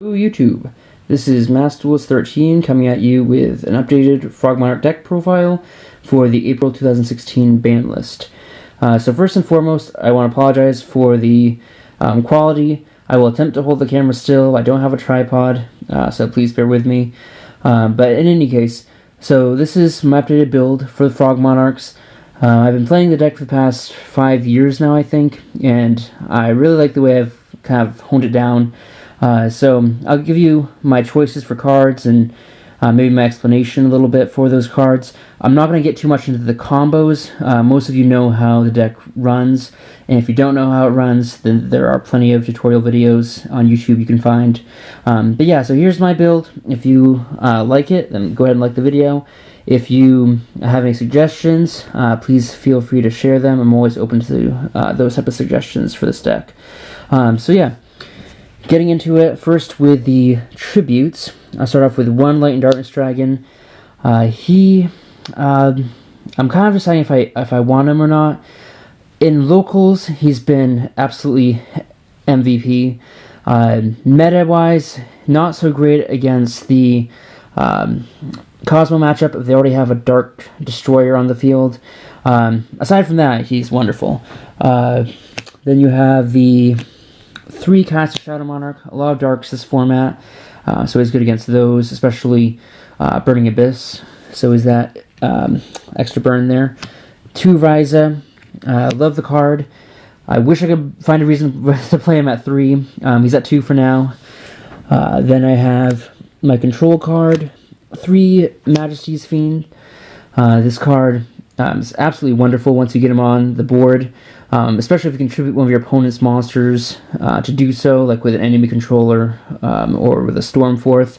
Hello YouTube, this is MasterDuelist13 coming at you with an updated Frog Monarch deck profile for the April 2016 ban list. So first and foremost, I want to apologize for the quality. I will attempt to hold the camera still. I don't have a tripod, so please bear with me. But in any case, so this is my updated build for the Frog Monarchs. I've been playing the deck for the past 5 years now, I think, and I really like the way I've kind of honed it down. So I'll give you my choices for cards and maybe my explanation a little bit for those cards. I'm not going to get too much into the combos. Most of you know how the deck runs, and if you don't know how it runs, then there are plenty of tutorial videos on YouTube you can find. But yeah, so here's my build. If you like it, then go ahead and like the video. If you have any suggestions, please feel free to share them. I'm always open to those type of suggestions for this deck. So yeah. Getting into it, first with the tributes. I'll start off with one Light and Darkness Dragon. I'm kind of deciding if I want him or not. In locals, he's been absolutely MVP. Meta-wise, not so great against the Cosmo matchup if they already have a Dark Destroyer on the field. Aside from that, he's wonderful. Then you have the 3 Caster Shadow Monarch, a lot of darks this format, so he's good against those, especially Burning Abyss, so is that extra burn there. 2 Ryza, love the card. I wish I could find a reason to play him at 3, he's at 2 for now. Then I have my control card, 3 Majesty's Fiend. This card is absolutely wonderful once you get him on the board. Especially if you contribute one of your opponent's monsters to do so, like with an enemy controller or with a Stormforth.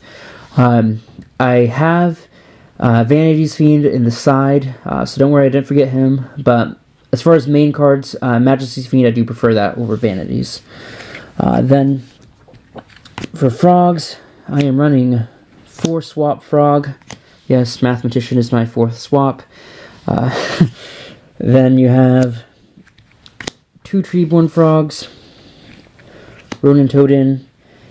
I have Vanity's Fiend in the side, so don't worry, I didn't forget him. But as far as main cards, Majesty's Fiend, I do prefer that over Vanity's. Then for frogs, I am running 4 swap frog. Yes, Mathematician is my 4th swap. Then you have 2 Treeborn Frogs, Ronin Toadin,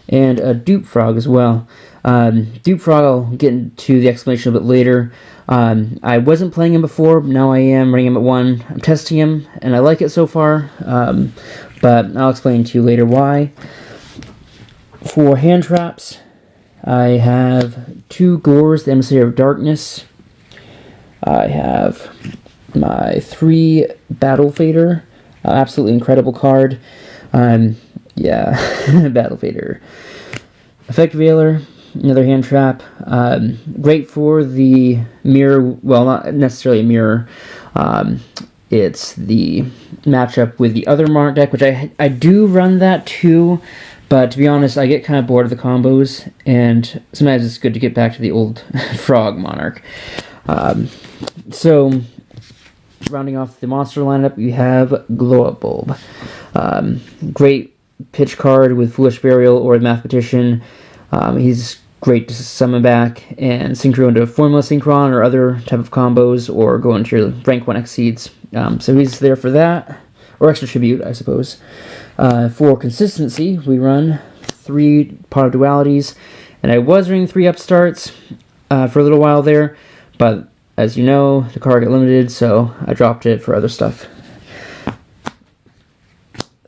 and a Dupe Frog as well. Dupe Frog, I'll get into the explanation a bit later. I wasn't playing him before, now I am running him at 1. I'm testing him, and I like it so far, but I'll explain to you later why. For hand traps, I have 2 Gores, the Emissary of Darkness. I have my 3 Battle Fader. Absolutely incredible card. Yeah, Battle Fader. Effect Veiler, another hand trap. Great for the mirror, well, not necessarily a mirror. It's the matchup with the other Monarch deck, which I do run that too, but to be honest, I get kind of bored of the combos, and sometimes it's good to get back to the old Frog Monarch. So, rounding off the monster lineup, you have Glow-Up Bulb. Great pitch card with Foolish Burial or the Mathematician. He's great to summon back and synchro into Formula Synchron or other type of combos, or go into your rank 1 Exceeds. So he's there for that, or extra tribute, I suppose. For consistency, we run 3 Pot of Dualities, and I was running 3 Upstarts for a little while there, but as you know, the card got limited, so I dropped it for other stuff.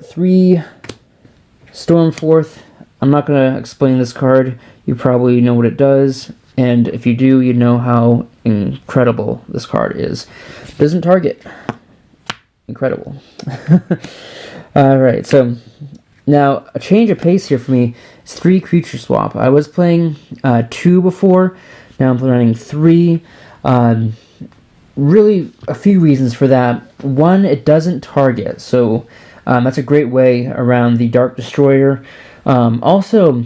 3 Stormforth. I'm not going to explain this card. You probably know what it does, and if you do, you know how incredible this card is. Doesn't target. Incredible. Alright, so now a change of pace here for me is 3 creature swap. I was playing 2 before, now I'm running 3. Really, a few reasons for that. One, it doesn't target, so that's a great way around the Dark Destroyer. Also,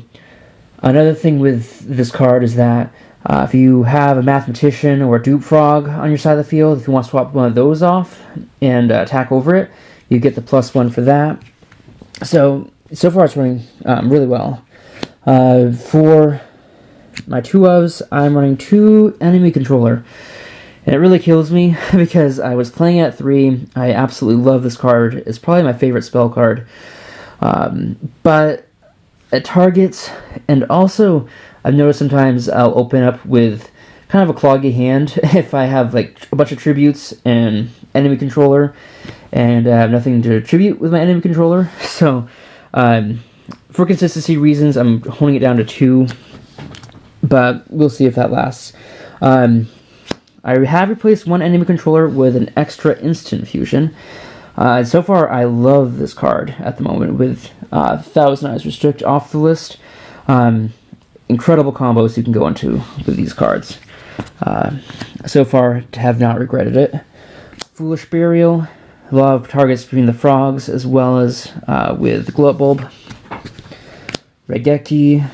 another thing with this card is that if you have a Mathematician or a Dupe Frog on your side of the field, if you want to swap one of those off and attack over it, you get the +1 for that. So far it's running really well. For my 2 ofs, I'm running 2 Enemy Controller. And it really kills me because I was playing at 3. I absolutely love this card. It's probably my favorite spell card. But targets, and also I've noticed sometimes I'll open up with kind of a cloggy hand if I have like a bunch of tributes and enemy controller, and I have nothing to tribute with my enemy controller. So for consistency reasons, I'm holding it down to 2, but we'll see if that lasts. I have replaced one enemy controller with an extra instant fusion. So far, I love this card at the moment with Thousand-eyes Restrict off the list. Incredible combos you can go into with these cards. So far, have not regretted it. Foolish Burial. A lot of targets between the frogs as well as with the Glow Up Bulb. Regeki.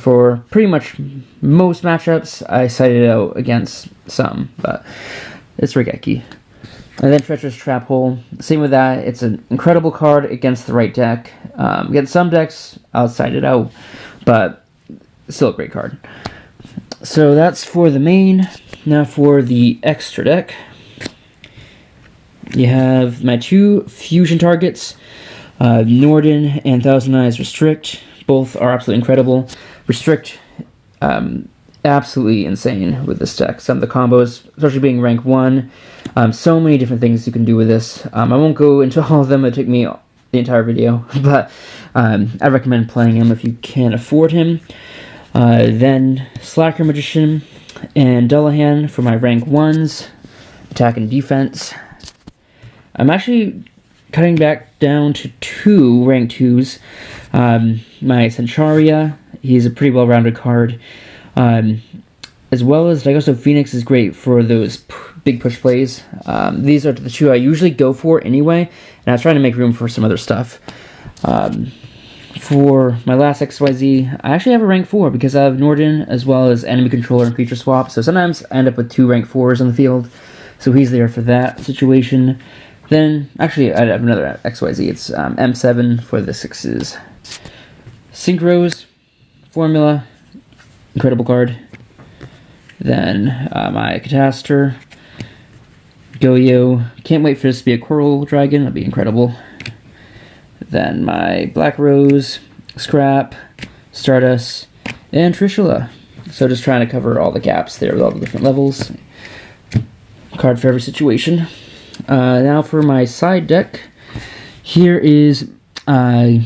For pretty much most matchups, I cited it out against some, but it's Regeki. And then Treacherous Trap Hole. Same with that. It's an incredible card against the right deck. Against some decks, I'll cite it out, but still a great card. So that's for the main. Now for the extra deck. You have my 2 fusion targets, Norden and Thousand-eyes Restrict. Both are absolutely incredible. Restrict, absolutely insane with this deck. Some of the combos, especially being rank 1, so many different things you can do with this. I won't go into all of them, it'll take me the entire video, but I recommend playing him if you can afford him. Then Slacker Magician and Dullahan for my rank 1s, attack and defense. I'm actually cutting back down to 2 rank 2s. My Centauria, he's a pretty well-rounded card. As well as Dagosto Phoenix is great for those big push plays. These are the 2 I usually go for anyway, and I was trying to make room for some other stuff. For my last XYZ, I actually have a rank 4 because I have Norden as well as enemy controller and creature swap, so sometimes I end up with 2 rank 4s on the field, so he's there for that situation. Then, actually, I have another XYZ. It's M7 for the 6s. Synchros, Formula, incredible card. Then my Catastor, Goyo. Can't wait for this to be a Coral Dragon. That'd be incredible. Then my Black Rose, Scrap, Stardust, and Trishula. So just trying to cover all the gaps there with all the different levels. Card for every situation. Now for my side deck, here is Gamasiel,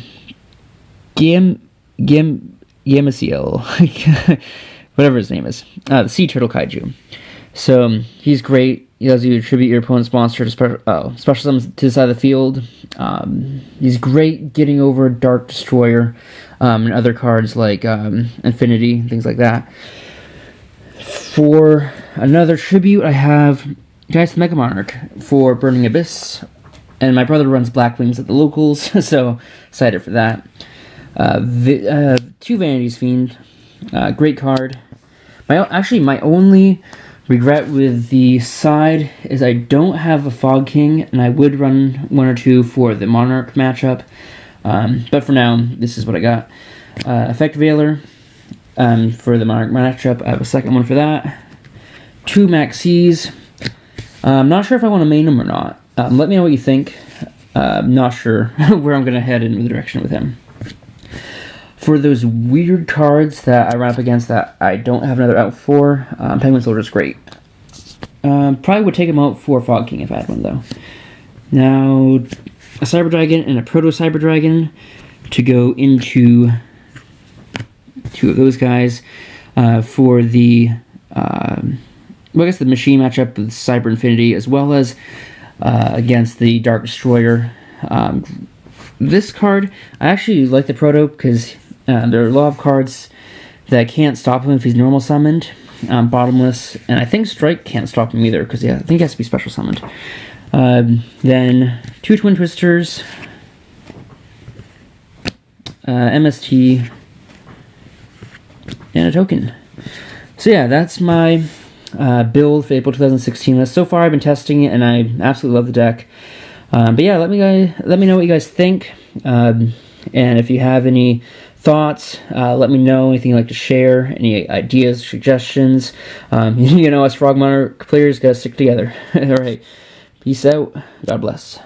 whatever his name is, the Sea Turtle Kaiju. So he's great. He allows you to tribute your opponent's monster to special summons to the side of the field. He's great getting over Dark Destroyer and other cards like Infinity, things like that. For another tribute, I have Mega Monarch for Burning Abyss, and my brother runs Black Wings at the locals, so excited for that. 2 Vanity's Fiend, great card. My only regret with the side is I don't have a Fog King, and I would run 1 or 2 for the Monarch matchup, but for now, this is what I got. Effect Veiler for the Monarch matchup, I have a second one for that. 2 Maxis. I'm not sure if I want to main him or not. Let me know what you think. I'm not sure where I'm going to head in the direction with him. For those weird cards that I run up against that I don't have another out for, Penguin Soldier's great. Probably would take him out for Fog King if I had one, though. Now, a Cyber Dragon and a Proto Cyber Dragon to go into 2 of those guys for the... I guess the machine matchup with Cyber Infinity, as well as against the Dark Destroyer. This card, I actually like the Proto because there are a lot of cards that can't stop him if he's normal summoned, bottomless, and I think Strike can't stop him either because I think he has to be special summoned. Then 2 Twin Twisters, MST, and a token. So yeah, that's my build for April 2016. So far I've been testing it and I absolutely love the deck. But yeah, let me know what you guys think. And if you have any thoughts, let me know. Anything you'd like to share, any ideas, suggestions. Us Frog Monarch players gotta stick together. Alright, peace out. God bless.